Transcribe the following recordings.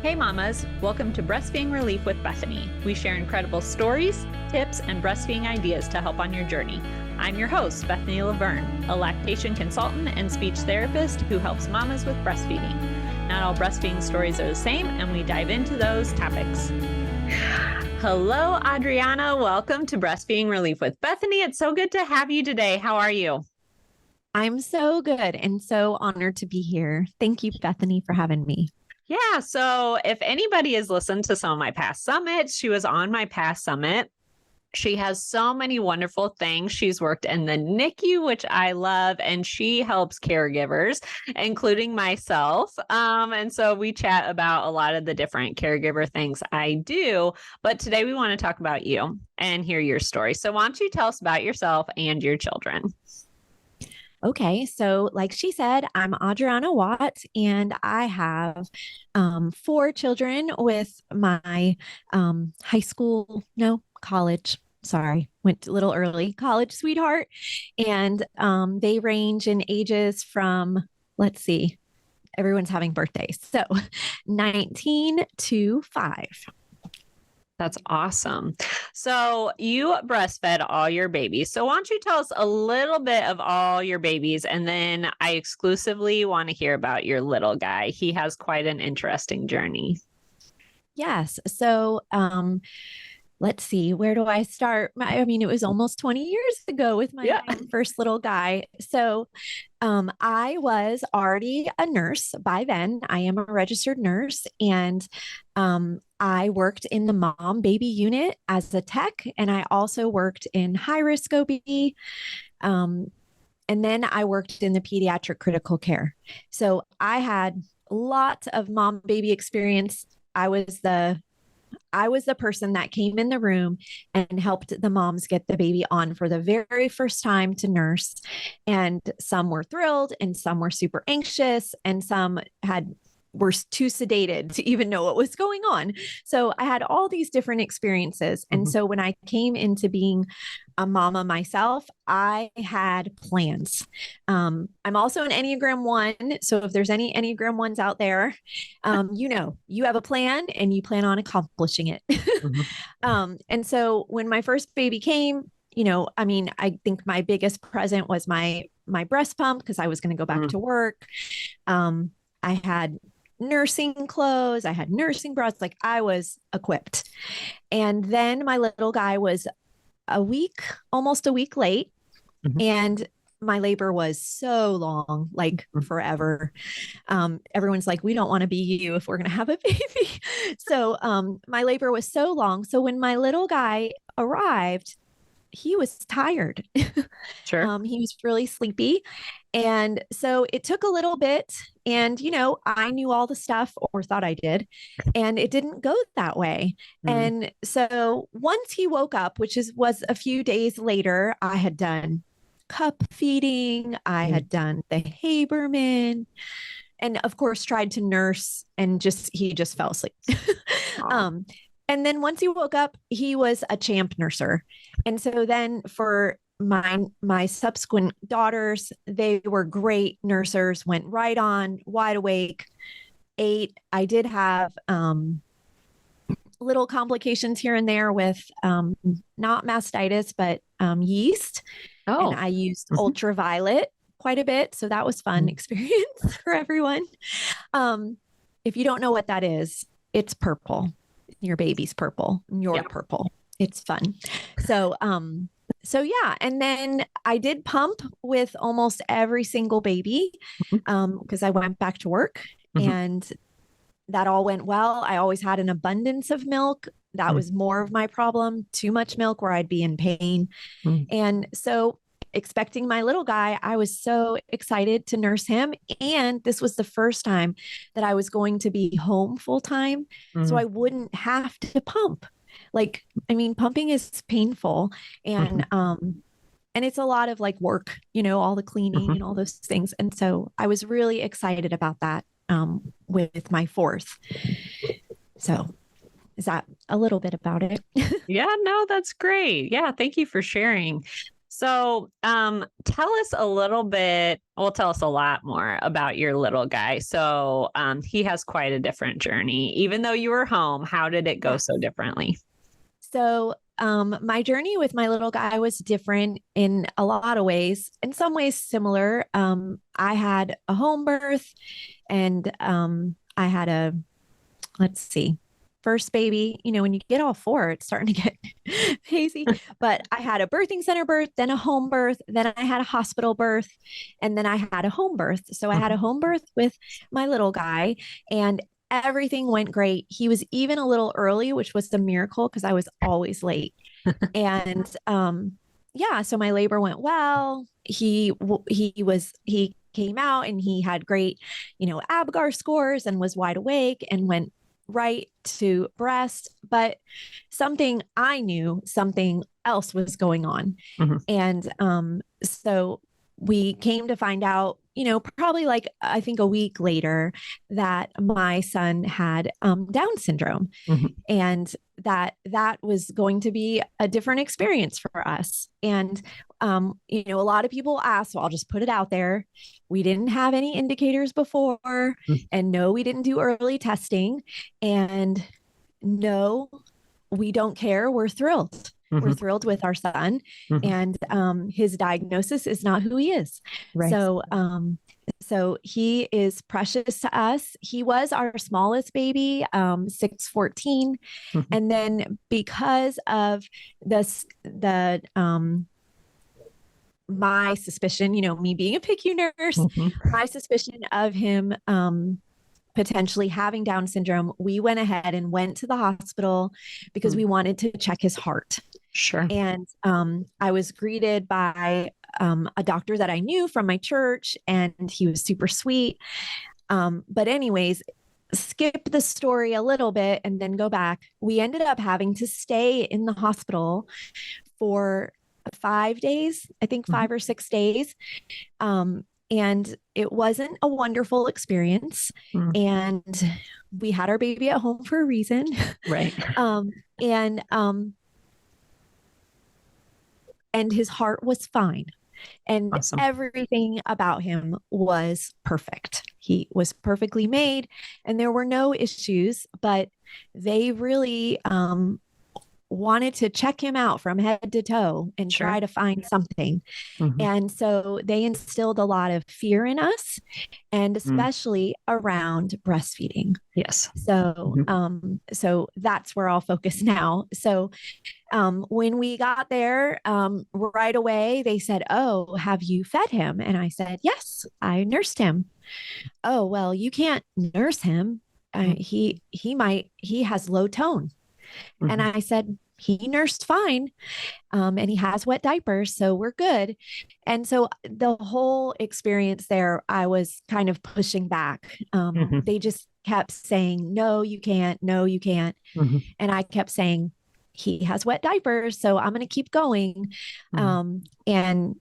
Hey mamas, welcome to Breastfeeding Relief with Bethany. We share incredible stories, tips, and breastfeeding ideas to help on your journey. I'm your host, Bethany Laverne, a lactation consultant and speech therapist who helps mamas with breastfeeding. Not all breastfeeding stories are the same, and we dive into those topics. Hello, Adriana. Welcome to Breastfeeding Relief with Bethany. It's so good to have you today. How are you? I'm so good and so honored to be here. Thank you, Bethany, for having me. Yeah. So if anybody has listened to some of my past summits, she was on my past summit. She has so many wonderful things. She's worked in the NICU, which I love, and she helps caregivers, including myself. And so we chat about a lot of the different caregiver things I do. But today we want to talk about you and hear your story. So why don't you tell us about yourself and your children? Okay, so like she said, I'm Adriana Watt, and I have 4 children with my college. Sorry, went a little early, college sweetheart. And they range in ages from, let's see, everyone's having birthdays. So 19 to 5. That's awesome. So you breastfed all your babies. So why don't you tell us a little bit of all your babies? And then I exclusively want to hear about your little guy. He has quite an interesting journey. Yes. So let's see, where do I start? It was almost 20 years ago with my first little guy. So I was already a nurse by then. I am a registered nurse, and I worked in the mom baby unit as a tech, and I also worked in high risk OB. And then I worked in the pediatric critical care. So I had lots of mom baby experience. I was the person that came in the room and helped the moms get the baby on for the very first time to nurse. And some were thrilled, and some were super anxious, and some were too sedated to even know what was going on. So I had all these different experiences. And so when I came into being a mama myself, I had plans. I'm also an Enneagram 1. So if there's any Enneagram 1s out there, you have a plan and you plan on accomplishing it. And so when my first baby came, I think my biggest present was my breast pump, because I was going to go back to work. I had nursing clothes, I had nursing bras, like I was equipped. And then my little guy was almost a week late. And my labor was so long, like forever. Everyone's like, we don't want to be you if we're going to have a baby. So my labor was so long. So when my little guy arrived, he was tired. Sure. He was really sleepy. And so it took a little bit, and, I knew all the stuff, or thought I did, and it didn't go that way. And so once he woke up, which was a few days later, I had done cup feeding, I had done the Haberman, and of course tried to nurse, and he just fell asleep. And then once he woke up, he was a champ nurser. And so then for my subsequent daughters, they were great nursers, went right on, wide awake, ate. I did have little complications here and there with not mastitis, but yeast. And I used ultraviolet quite a bit. So that was fun experience for everyone. If you don't know what that is, it's purple. Your baby's purple, and you're purple. It's fun. So yeah. And then I did pump with almost every single baby, because I went back to work, and that all went well. I always had an abundance of milk. That was more of my problem. Too much milk where I'd be in pain. And so expecting my little guy, I was so excited to nurse him. And this was the first time that I was going to be home full time. So I wouldn't have to pump. Pumping is painful, and it's a lot of work, all the cleaning and all those things. And so I was really excited about that with my fourth. So is that a little bit about it? Yeah, no, that's great. Yeah. Thank you for sharing. So, tell us a little bit, well, tell us a lot more about your little guy. So, he has quite a different journey. Even though you were home, how did it go so differently? So, my journey with my little guy was different in a lot of ways, in some ways similar. I had a home birth and I had a, let's see, first baby. You know, when you get all four, it's starting to get hazy. But I had a birthing center birth, then a home birth, then I had a hospital birth, and then I had a home birth. So I had a home birth with my little guy, and everything went great. He was even a little early, which was a miracle because I was always late. And yeah, so my labor went well. He came out and he had great, Apgar scores and was wide awake and went right to breast. But I knew something else was going on. And so we came to find out, probably like I think a week later, that my son had Down syndrome, and that was going to be a different experience for us. And a lot of people ask, so I'll just put it out there. We didn't have any indicators before, and no, we didn't do early testing, and no, we don't care. We're thrilled. We're thrilled with our son, and his diagnosis is not who he is. Right. So he is precious to us. He was our smallest baby, 6'14", and then because of my suspicion, me being a PICU nurse, my suspicion of him potentially having Down syndrome, we went ahead and went to the hospital because we wanted to check his heart. Sure. And I was greeted by a doctor that I knew from my church, and he was super sweet. But anyways, skip the story a little bit and then go back. We ended up having to stay in the hospital for 5 days, I think 5 or 6 days. And it wasn't a wonderful experience. And we had our baby at home for a reason. Right. And his heart was fine. And Awesome. Everything about him was perfect. He was perfectly made and there were no issues, but they really wanted to check him out from head to toe and try to find something. And so they instilled a lot of fear in us, and especially around breastfeeding. Yes. So, so that's where I'll focus now. So, when we got there, right away, they said, "Oh, have you fed him?" And I said, "Yes, I nursed him." "Oh, well, you can't nurse him. He has low tone." And I said, "He nursed fine. And he has wet diapers, so we're good." And so the whole experience there, I was kind of pushing back. They just kept saying, "No, you can't. No, you can't." And I kept saying, "He has wet diapers, so I'm going to keep going." And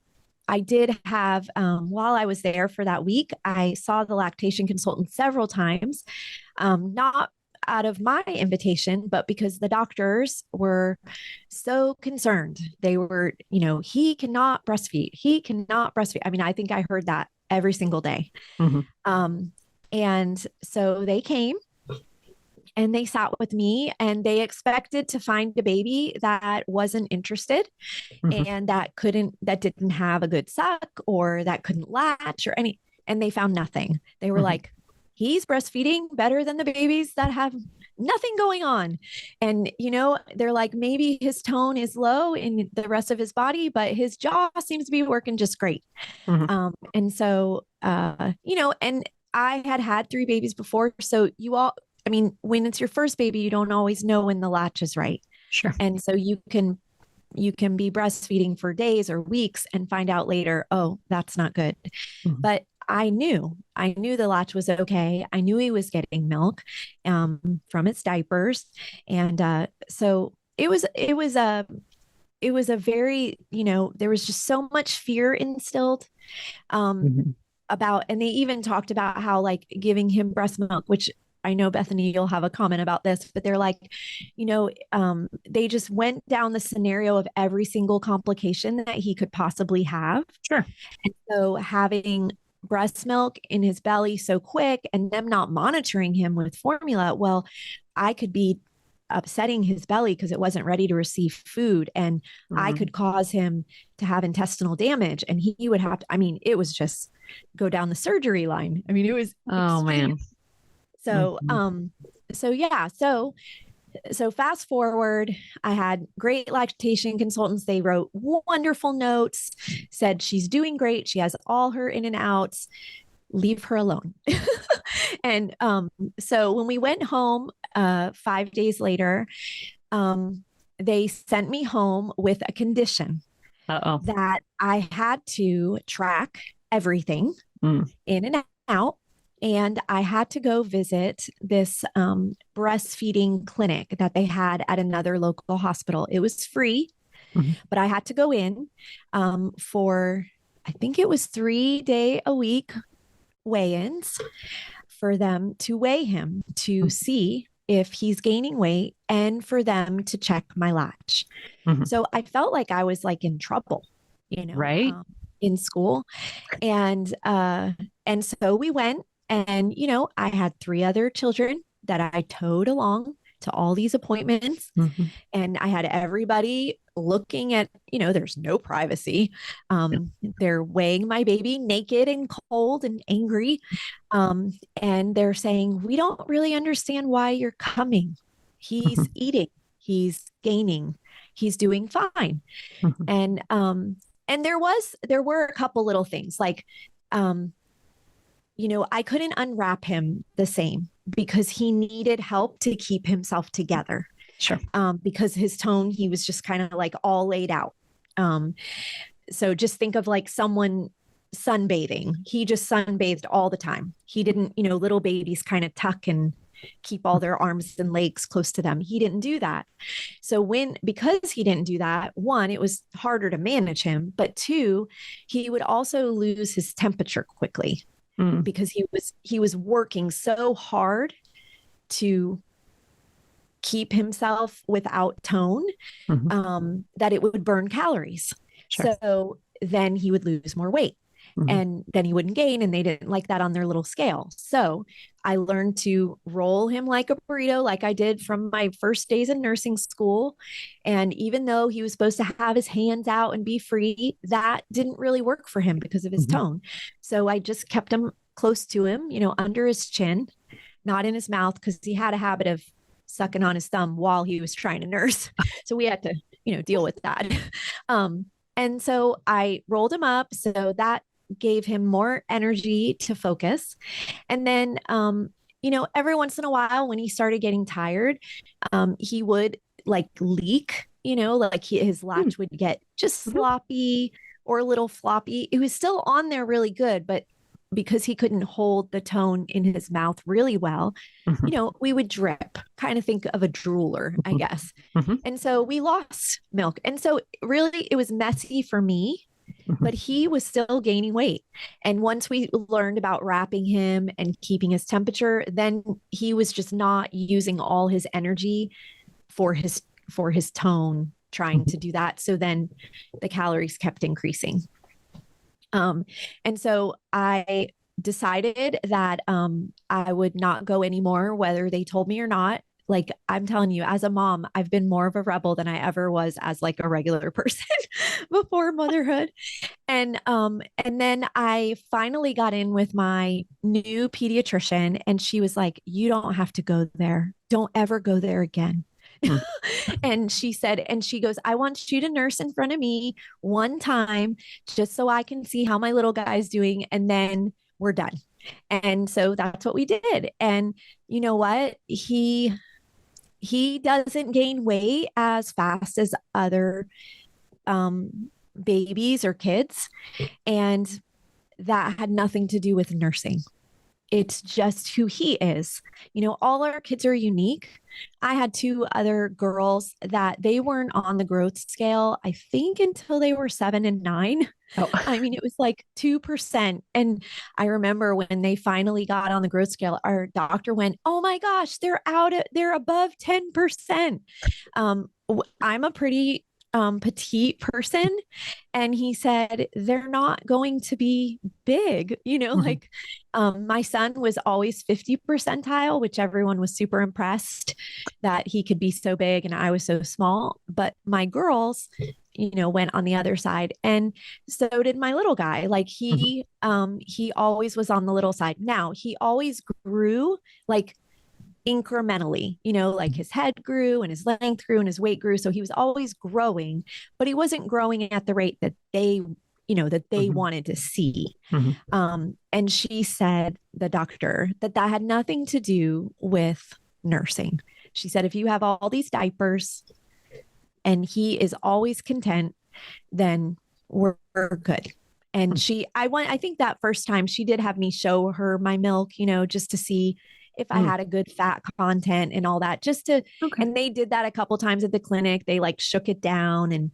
I did have, while I was there for that week, I saw the lactation consultant several times, not out of my invitation, but because the doctors were so concerned. They were, "He cannot breastfeed. He cannot breastfeed." I mean, I think I heard that every single day. And so they came and they sat with me, and they expected to find a baby that wasn't interested and that didn't have a good suck or that couldn't latch or any, and they found nothing. They were like, "He's breastfeeding better than the babies that have nothing going on." And, they're like, "Maybe his tone is low in the rest of his body, but his jaw seems to be working just great." And so, and I had 3 babies before. So when it's your first baby, you don't always know when the latch is right. Sure. And so you can be breastfeeding for days or weeks and find out later, "Oh, that's not good." But I knew the latch was okay. I knew he was getting milk from its diapers. And so it was a very, there was just so much fear instilled about, and they even talked about how like giving him breast milk, which I know Bethany, you'll have a comment about this, but they're like, they just went down the scenario of every single complication that he could possibly have. Sure. And so having breast milk in his belly so quick and them not monitoring him with formula, well, I could be upsetting his belly because it wasn't ready to receive food. And I could cause him to have intestinal damage. And he would have to, it was just go down the surgery line. It was extreme. Man. So, yeah. So fast forward, I had great lactation consultants. They wrote wonderful notes, said she's doing great. She has all her in and outs. Leave her alone. And so when we went home 5 days later, they sent me home with a condition that I had to track everything in and out. And I had to go visit this breastfeeding clinic that they had at another local hospital. It was free, but I had to go in for, I think it was 3-day-a-week weigh-ins for them to weigh him to see if he's gaining weight and for them to check my latch. So I felt like I was like in trouble, right. In school. And so we went. And, I had 3 other children that I towed along to all these appointments. And I had everybody looking at, there's no privacy. They're weighing my baby naked and cold and angry. And they're saying, we don't really understand why you're coming. He's eating, he's gaining, he's doing fine. And there were a couple little things like, I couldn't unwrap him the same because he needed help to keep himself together. Sure. Because his tone, he was just kind of like all laid out. So just think of like someone sunbathing. He just sunbathed all the time. He didn't, little babies kind of tuck and keep all their arms and legs close to them. He didn't do that. So because he didn't do that, 1, it was harder to manage him, but 2, he would also lose his temperature quickly. Because he was working so hard to keep himself without tone, that it would burn calories. Sure. So then he would lose more weight and then he wouldn't gain, and they didn't like that on their little scale. So I learned to roll him like a burrito, like I did from my first days in nursing school. And even though he was supposed to have his hands out and be free, that didn't really work for him because of his tone. So I just kept him close to him, under his chin, not in his mouth, because he had a habit of sucking on his thumb while he was trying to nurse. So we had to, deal with that. And so I rolled him up. So that gave him more energy to focus. And then, every once in a while when he started getting tired, he would like leak, like his latch would get just sloppy or a little floppy. It was still on there really good, but because he couldn't hold the tone in his mouth really well, we would drip, kind of think of a drooler, I guess. And so we lost milk. And so really it was messy for me, but he was still gaining weight. And once we learned about wrapping him and keeping his temperature, then he was just not using all his energy for his tone, trying to do that. So then the calories kept increasing. And so I decided that I would not go anymore, whether they told me or not. Like, I'm telling you, as a mom, I've been more of a rebel than I ever was as like a regular person before motherhood. And then I finally got in with my new pediatrician, and she was like, you don't have to go there. Don't ever go there again. And she goes, I want you to nurse in front of me one time just so I can see how my little guy's doing. And then we're done. And so that's what we did. And you know what? He doesn't gain weight as fast as other babies or kids. And that had nothing to do with nursing. it's just who he is. All our kids are unique. I had two other girls that they weren't on the growth scale, I think, until they were 7 and 9. Oh. I mean, it was like 2%. And I remember when they finally got on the growth scale, our doctor went, "Oh my gosh, they're above 10%." I'm a pretty petite person. And he said, they're not going to be big, like my son was always 50 percentile, which everyone was super impressed that he could be so big and I was so small. But my girls, went on the other side. And so did my little guy. Like he always was on the little side. Now he always grew like incrementally, like his head grew and his length grew and his weight grew. So he was always growing, but he wasn't growing at the rate that they wanted to see. And she said, the doctor, that had nothing to do with nursing. She said, if you have all these diapers and he is always content, then we're good. And I think that first time she did have me show her my milk, just to see if I had a good fat content and all that, and they did that a couple times at the clinic. They like shook it down and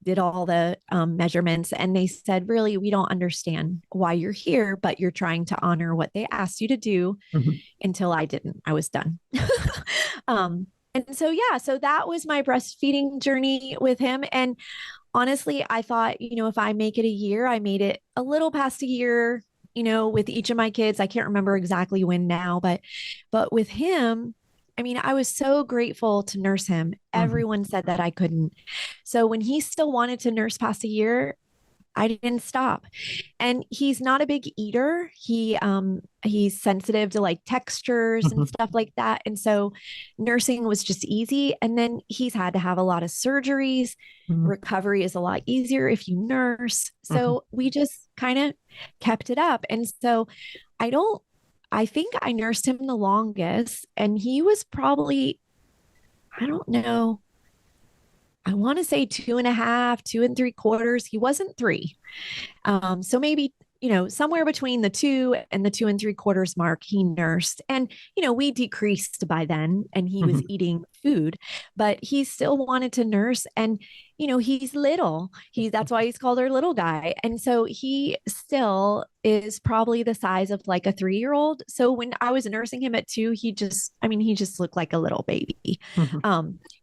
did all the measurements. And they said, really, we don't understand why you're here, but you're trying to honor what they asked you to do. Until I didn't. I was done. And so, so that was my breastfeeding journey with him. And honestly, I thought, if I make it a year, I made it a little past a year, with each of my kids. I can't remember exactly when now, but with him, I mean, I was so grateful to nurse him. Everyone said that I couldn't. So when he still wanted to nurse past a year, I didn't stop. And he's not a big eater. He's sensitive to like textures and stuff like that. And so nursing was just easy. And then he's had to have a lot of surgeries. Recovery is a lot easier if you nurse. So we just kind of kept it up. And so I think I nursed him the longest, and he was probably, I don't know, I want to say 2.5, 2 3/4. He wasn't 3. So maybe, somewhere between the 2 and the 2 3/4 mark, he nursed. And, we decreased by then and he was eating food, but he still wanted to nurse. And, he's little. That's why he's called our little guy. And so he still is probably the size of like a 3-year-old. So when I was nursing him at 2, he just looked like a little baby.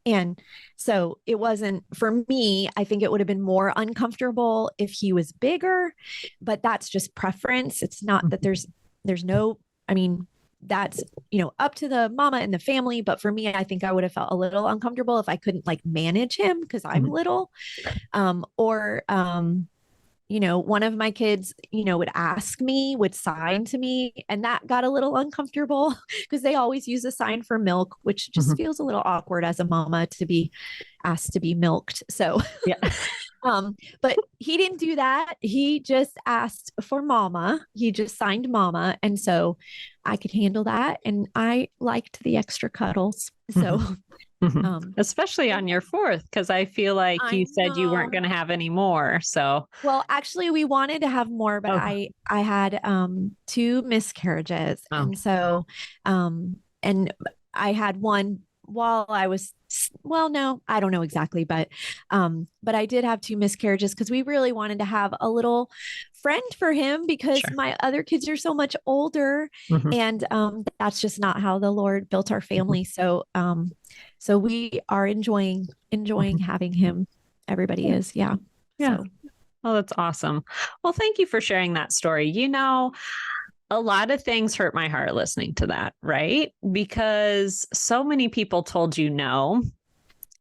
And so it wasn't, for me, I think it would have been more uncomfortable if he was bigger, but that's just preference. It's not that there's no, that's, up to the mama and the family. But for me, I think I would have felt a little uncomfortable if I couldn't like manage him because I'm little. One of my kids, would sign to me, and that got a little uncomfortable because they always use a sign for milk, which just feels a little awkward as a mama to be asked to be milked. So, but he didn't do that. He just asked for mama. He just signed mama. And so I could handle that. And I liked the extra cuddles. So, especially on your 4th, because I feel like you said you weren't going to have any more. So, well, actually, we wanted to have more, but I had 2 miscarriages, and so and I had one while I was, well, no, I don't know exactly, but I did have 2 miscarriages because we really wanted to have a little friend for him because my other kids are so much older, and that's just not how the Lord built our family. So so we are enjoying having him. Everybody is. Yeah. So. Oh, that's awesome. Well, thank you for sharing that story. A lot of things hurt my heart listening to that, right? Because so many people told you no,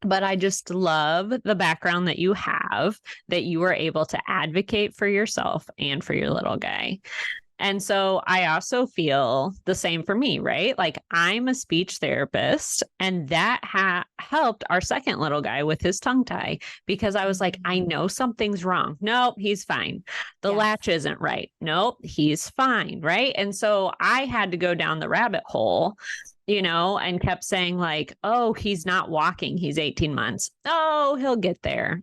but I just love the background that you have, that you were able to advocate for yourself and for your little guy. And so I also feel the same for me, right? Like I'm a speech therapist, and that helped our second little guy with his tongue tie, because I was like, I know something's wrong. Nope, he's fine. The latch isn't right. Nope, he's fine. Right. And so I had to go down the rabbit hole, and kept saying like, oh, he's not walking. He's 18 months. Oh, he'll get there,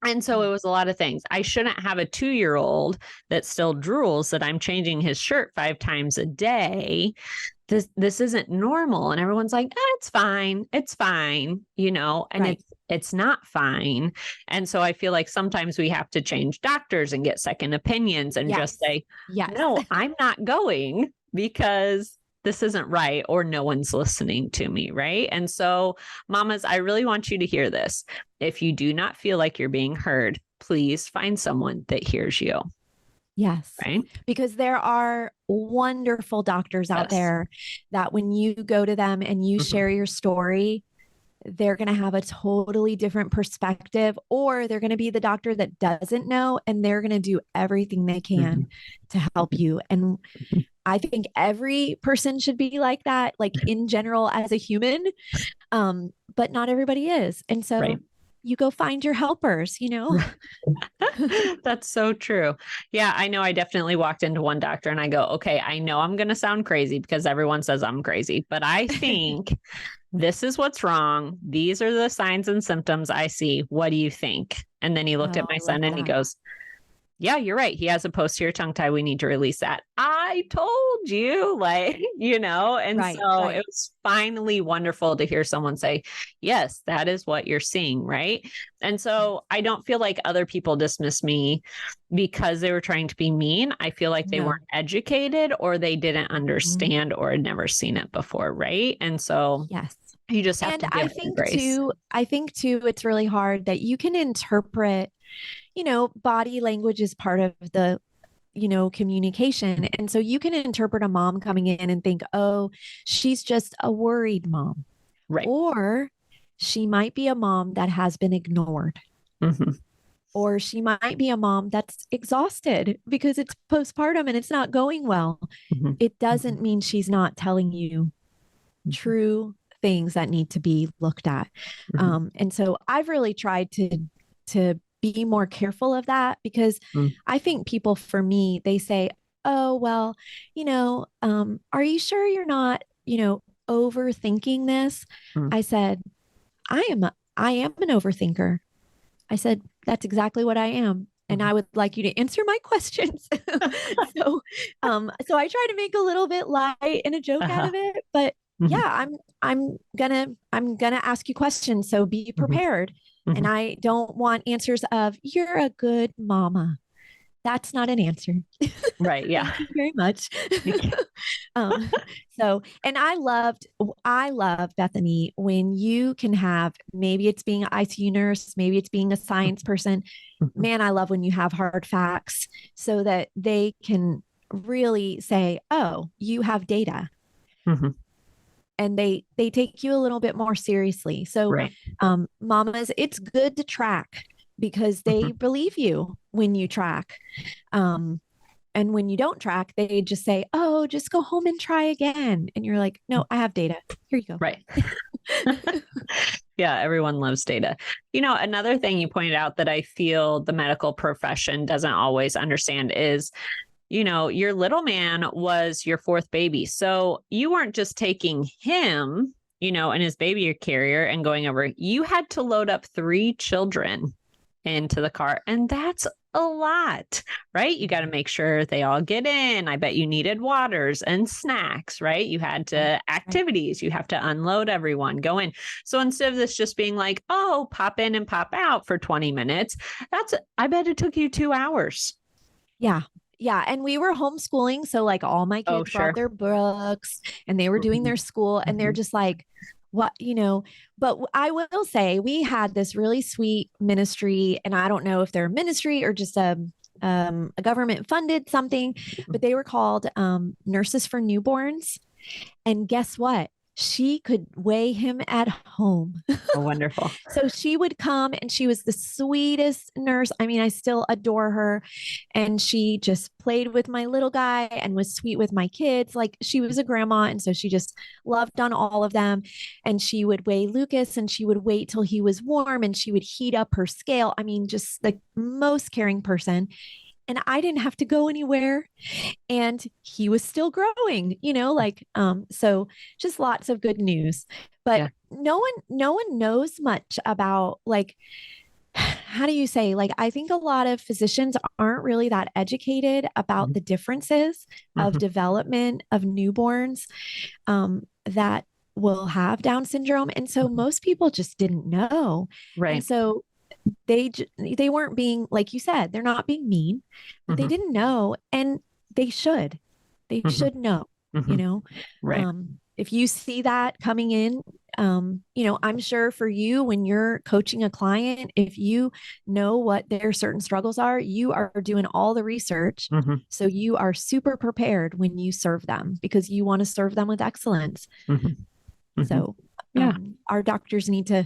And so it was a lot of things. I shouldn't have a 2-year-old that still drools that I'm changing his shirt 5 times a day. This isn't normal. And everyone's like, it's fine. It's fine. And it's not fine. And so I feel like sometimes we have to change doctors and get second opinions and just say, no, I'm not going because this isn't right, or no one's listening to me. Right. And so mamas, I really want you to hear this. If you do not feel like you're being heard, please find someone that hears you. Yes. Right. Because there are wonderful doctors out there that when you go to them and you share your story, they're going to have a totally different perspective, or they're going to be the doctor that doesn't know, and they're going to do everything they can to help you. And I think every person should be like that, like in general as a human, but not everybody is. And so you go find your helpers, That's so true. Yeah, I know. I definitely walked into one doctor and I go, okay, I know I'm going to sound crazy because everyone says I'm crazy, but I think this is what's wrong. These are the signs and symptoms I see. What do you think? And then he looked at my son and he goes, yeah, you're right. He has a posterior tongue tie. We need to release that. I told you, and so it was finally wonderful to hear someone say, yes, that is what you're seeing. Right. And so I don't feel like other people dismiss me because they were trying to be mean. I feel like they weren't educated, or they didn't understand, or had never seen it before. Right. And so you just have to give them grace. I think too, it's really hard that you can interpret, body language is part of the, communication. And so you can interpret a mom coming in and think, oh, she's just a worried mom. Right. Or she might be a mom that has been ignored. Or she might be a mom that's exhausted because it's postpartum and it's not going well. It doesn't mean she's not telling you true things that need to be looked at. And so I've really tried to be more careful of that, because I think people, for me, they say, oh, well, are you sure you're not, overthinking this? I said, I am an overthinker. I said, that's exactly what I am. And I would like you to answer my questions. So I try to make a little bit light and a joke out of it, but yeah, I'm gonna ask you questions. So be prepared. And I don't want answers of, you're a good mama. That's not an answer. Right. Yeah. Thank you very much. And I love, Bethany, when you can have, maybe it's being an ICU nurse, maybe it's being a science person. Man, I love when you have hard facts so that they can really say, oh, you have data. And they take you a little bit more seriously. So, mamas, it's good to track because they believe you when you track. And when you don't track, they just say, oh, just go home and try again. And you're like, no, I have data. Here you go. Right. Yeah, everyone loves data. Another thing you pointed out that I feel the medical profession doesn't always understand is, your little man was your 4th baby. So you weren't just taking him, and his baby carrier and going over. You had to load up 3 children into the car. And that's a lot, right? You got to make sure they all get in. I bet you needed waters and snacks, right? You had to activities. You have to unload everyone, go in. So instead of this just being like, oh, pop in and pop out for 20 minutes, I bet it took you 2 hours. Yeah. Yeah. And we were homeschooling. So like all my kids brought their books and they were doing their school, and they're just like, what, but I will say we had this really sweet ministry, and I don't know if they're a ministry or just a government funded something, but they were called Nurses for Newborns. And guess what? She could weigh him at home. Oh, wonderful. So she would come, and she was the sweetest nurse. I mean, I still adore her. And she just played with my little guy and was sweet with my kids. Like, she was a grandma. And so she just loved on all of them. And she would weigh Lucas, and she would wait till he was warm, and she would heat up her scale. I mean, just the most caring person. And I didn't have to go anywhere, and he was still growing, so just lots of good news. But no one knows much about, like, how do you say, like, I think a lot of physicians aren't really that educated about the differences of development of newborns that will have Down syndrome. And so most people just didn't know. Right. And so they weren't being, like you said, they're not being mean, but they didn't know. And they should know, you know, Right. if you see that coming in, you know, I'm sure for you, when you're coaching a client, if you know what their certain struggles are, you are doing all the research. So you are super prepared when you serve them because you want to serve them with excellence. So yeah, our doctors need to,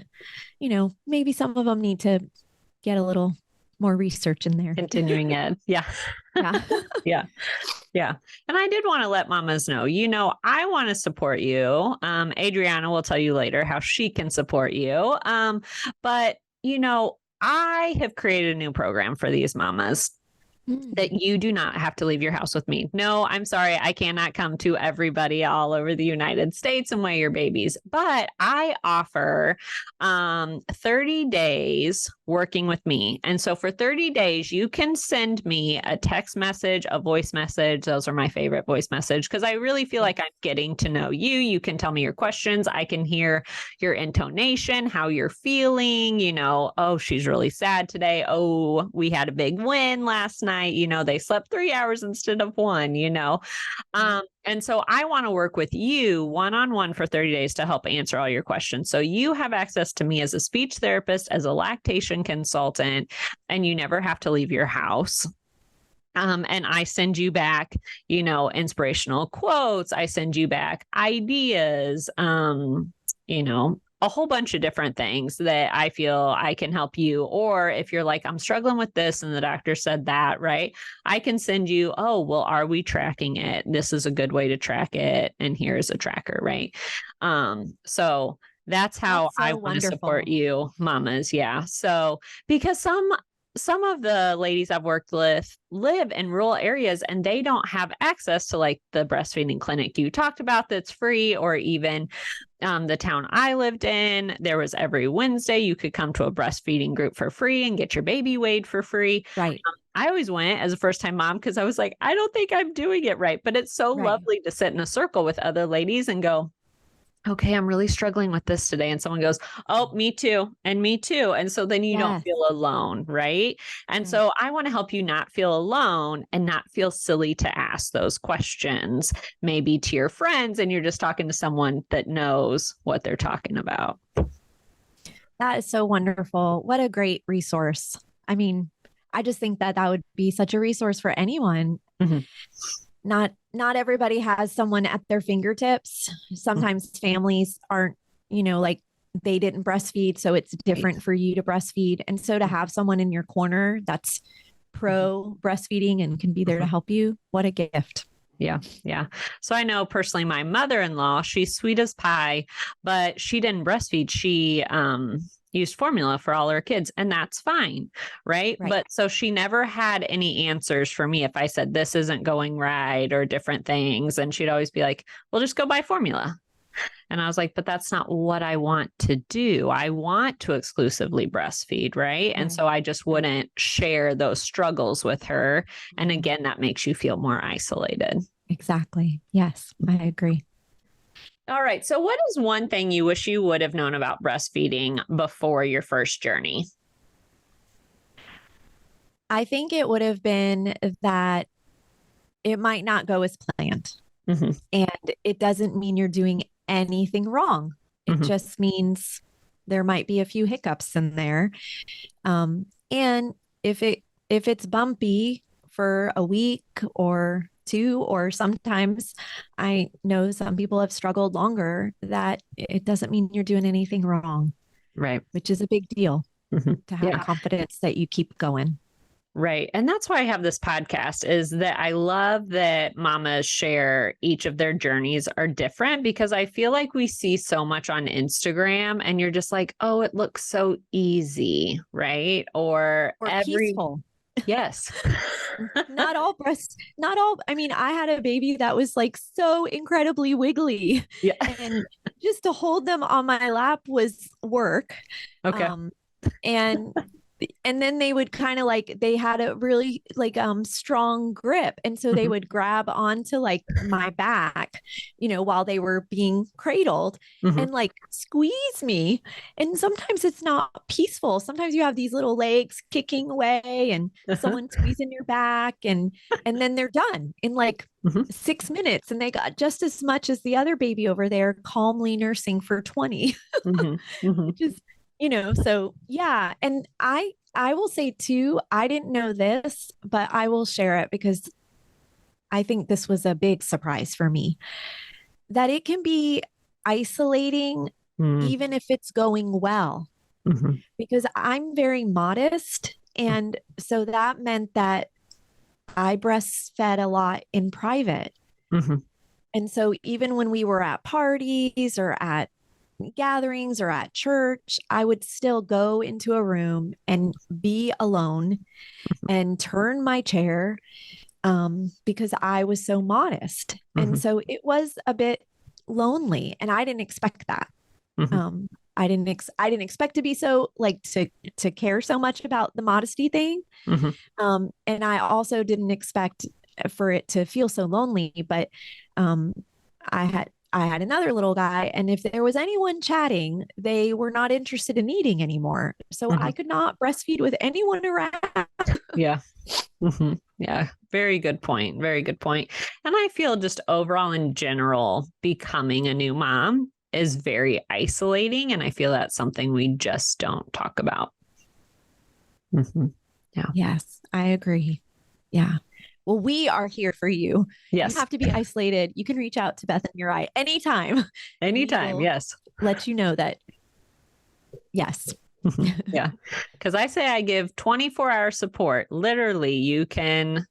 you know, maybe some of them need to get a little more research in there. Continuing ed. Yeah. Yeah. Yeah. Yeah. And I did want to let mamas know, you know, I want to support you. Adriana will tell you later how she can support you. But, you know, I have created a new program for these mamas that you do not have to leave your house with me. No, I'm sorry. I cannot come to everybody all over the United States and weigh your babies, but I offer 30 days working with me. And so for 30 days, you can send me a text message, a voice message. Those are my favorite voice message because I really feel like I'm getting to know you. You can tell me your questions. I can hear your intonation, how you're feeling, you know, oh, she's really sad today. Oh, we had a big win last night. You know, they slept 3 hours instead of 1, you know. And so I want to work with you one-on-one for 30 days to help answer all your questions. So you have access to me as a speech therapist, as a lactation consultant, and you never have to leave your house. And I send you back, you know, inspirational quotes. I send you back ideas, you know, a whole bunch of different things that I feel I can help you. Or if you're like, I'm struggling with this and the doctor said that, right? I can send you, oh, well, are we tracking it? This is a good way to track it. And here's a tracker, right? So that's how That's so I want to support wonderful. you, mamas. Yeah. So because some of the ladies I've worked with live in rural areas and they don't have access to like the breastfeeding clinic you talked about that's free, or even the town I lived in, there was every Wednesday you could come to a breastfeeding group for free and get your baby weighed for free. Right. I always went as a first-time mom because I was like, I don't think I'm doing it right. But it's so lovely to sit in a circle with other ladies and go, okay, I'm really struggling with this today. And someone goes, oh, me too. And me too. And so then you don't feel alone. Right. And so I want to help you not feel alone and not feel silly to ask those questions, maybe to your friends. And you're just talking to someone that knows what they're talking about. That is so wonderful. What a great resource. I mean, I just think that would be such a resource for anyone. Not everybody has someone at their fingertips. Sometimes families aren't, you know, like they didn't breastfeed, so it's different for you to breastfeed. And so to have someone in your corner that's pro breastfeeding and can be there to help you, what a gift. Yeah. Yeah. So I know personally my mother-in-law, she's sweet as pie, but she didn't breastfeed. She used formula for all her kids, and that's fine. Right. But so she never had any answers for me if I said this isn't going right or different things. And she'd always be like, well, just go buy formula. And I was like, but that's not what I want to do. I want to exclusively breastfeed. Right. And so I just wouldn't share those struggles with her. And again, that makes you feel more isolated. Exactly. Yes, I agree. All right. So what is one thing you wish you would have known about breastfeeding before your first journey? I think it would have been that it might not go as planned. And it doesn't mean you're doing anything wrong. It just means there might be a few hiccups in there. And if it's bumpy for a week or 2, or sometimes I know some people have struggled longer, that it doesn't mean you're doing anything wrong. Right. Which is a big deal to have confidence that you keep going. Right. And that's why I have this podcast, is that I love that mamas share each of their journeys are different, because I feel like we see so much on Instagram and you're just like, oh, it looks so easy. Right. Or peaceful. Yes. Not all, I mean, I had a baby that was like so incredibly wiggly. Yeah. And just to hold them on my lap was work. Okay. And and then they would kind of like, they had a really like strong grip, and so they would grab onto like my back, while they were being cradled, and like squeeze me. And sometimes it's not peaceful. Sometimes you have these little legs kicking away and someone squeezing your back, and then they're done in like 6 minutes, and they got just as much as the other baby over there calmly nursing for 20. Which is, so yeah. And I will say too, I didn't know this, but I will share it because I think this was a big surprise for me, that it can be isolating even if it's going well, because I'm very modest. And so that meant that I breastfed a lot in private. And so even when we were at parties or at gatherings or at church, I would still go into a room and be alone and turn my chair, because I was so modest. And so it was a bit lonely, and I didn't expect that. I didn't expect to be so like to care so much about the modesty thing. And I also didn't expect for it to feel so lonely, but I had another little guy, and if there was anyone chatting, they were not interested in eating anymore. So I could not breastfeed with anyone around. Yeah. Yeah. Very good point. Very good point. And I feel just overall in general, becoming a new mom is very isolating. And I feel that's something we just don't talk about. Yeah. Yes, I agree. Yeah. Well, we are here for you. Yes. You have to be isolated. You can reach out to Beth and Uri anytime. Anytime. Yes. Let you know that. Yes. Yeah. Because I say I give 24-hour support. Literally, you can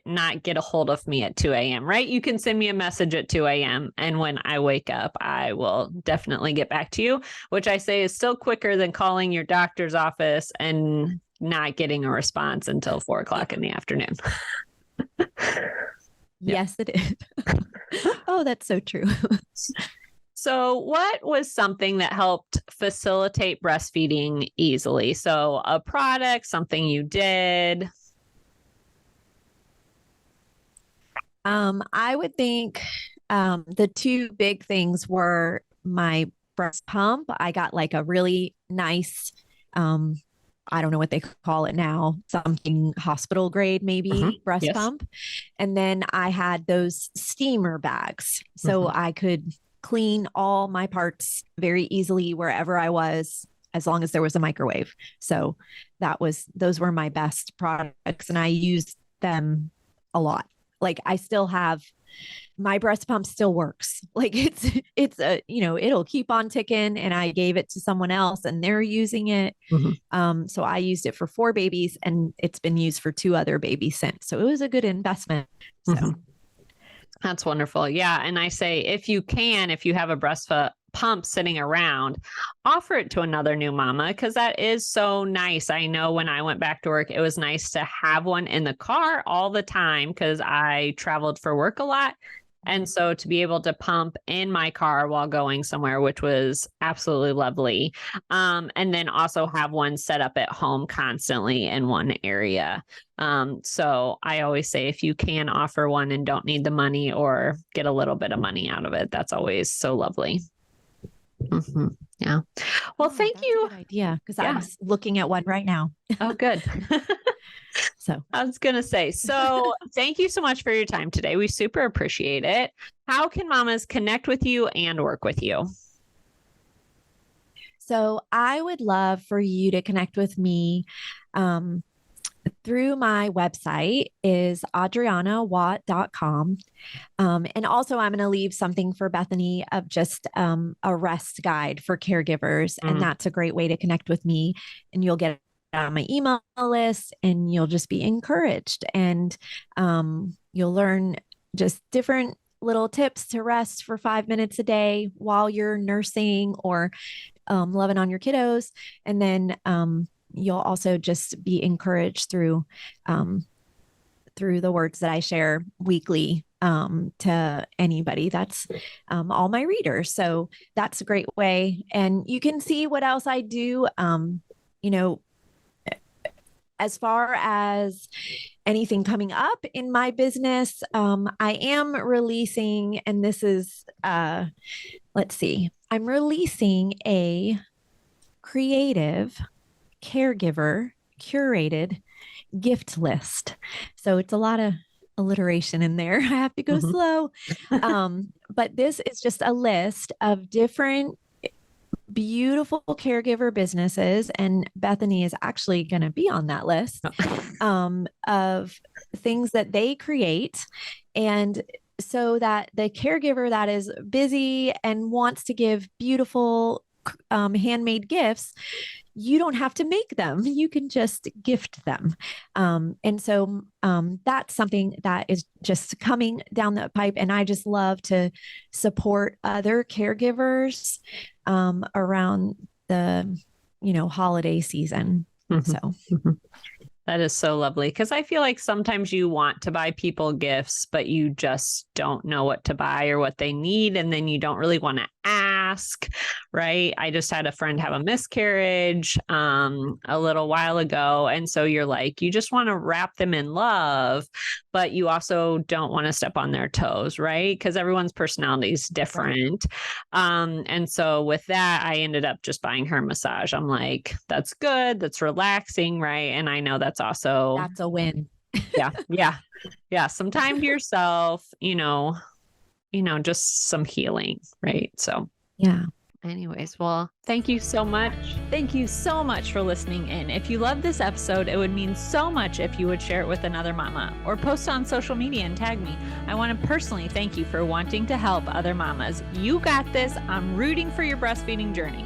not get a hold of me at 2 a.m., right? You can send me a message at 2 a.m. And when I wake up, I will definitely get back to you, which I say is still quicker than calling your doctor's office and not getting a response until 4:00 in the afternoon. Yes, it is. Oh, that's so true. So what was something that helped facilitate breastfeeding easily? So a product, something you did? I would think the two big things were my breast pump. I got like a really nice, I don't know what they call it now, something hospital grade, maybe breast pump. And then I had those steamer bags. So I could clean all my parts very easily wherever I was, as long as there was a microwave. So those were my best products, and I used them a lot. Like I still have my breast pump still works. Like it's a, it'll keep on ticking, and I gave it to someone else and they're using it. So I used it for 4 babies, and it's been used for 2 other babies since. So it was a good investment. So that's wonderful. Yeah. And I say, if you have a breast pump sitting around, offer it to another new mama, because that is so nice. I know when I went back to work, it was nice to have one in the car all the time because I traveled for work a lot. And so to be able to pump in my car while going somewhere, which was absolutely lovely. And then also have one set up at home constantly in one area. So I always say, if you can offer one and don't need the money or get a little bit of money out of it, that's always so lovely. Yeah. Well, thank you. A good idea, because I'm looking at one right now. Oh, good. So I was going to say, so thank you so much for your time today. We super appreciate it. How can mamas connect with you and work with you? So I would love for you to connect with me through my website is adrianawatt.com. And also I'm going to leave something for Bethany of just a rest guide for caregivers. And that's a great way to connect with me, and you'll get on my email list, and you'll just be encouraged, and you'll learn just different little tips to rest for 5 minutes a day while you're nursing or loving on your kiddos. And then you'll also just be encouraged through the words that I share weekly to anybody that's all my readers. So that's a great way. And you can see what else I do. as far as anything coming up in my business, I am releasing, and this is, let's see, I'm releasing a creative caregiver curated gift list. So it's a lot of alliteration in there. I have to go slow. But this is just a list of different beautiful caregiver businesses, and Bethany is actually going to be on that list, of things that they create. And so that the caregiver that is busy and wants to give beautiful handmade gifts, you don't have to make them. You can just gift them. And so that's something that is just coming down the pipe. And I just love to support other caregivers around the, holiday season. So. That is so lovely, because I feel like sometimes you want to buy people gifts, but you just don't know what to buy or what they need. And then you don't really want to ask, right? I just had a friend have a miscarriage a little while ago. And so you're like, you just want to wrap them in love, but you also don't want to step on their toes, right? Because everyone's personality is different. And so with that, I ended up just buying her a massage. I'm like, that's good. That's relaxing, right? And I know that's a win. Yeah. Some time to yourself, just some healing, right? So, yeah. Anyways, well, thank you so much. Thank you so much for listening in. If you loved this episode, it would mean so much if you would share it with another mama or post on social media and tag me. I want to personally thank you for wanting to help other mamas. You got this. I'm rooting for your breastfeeding journey.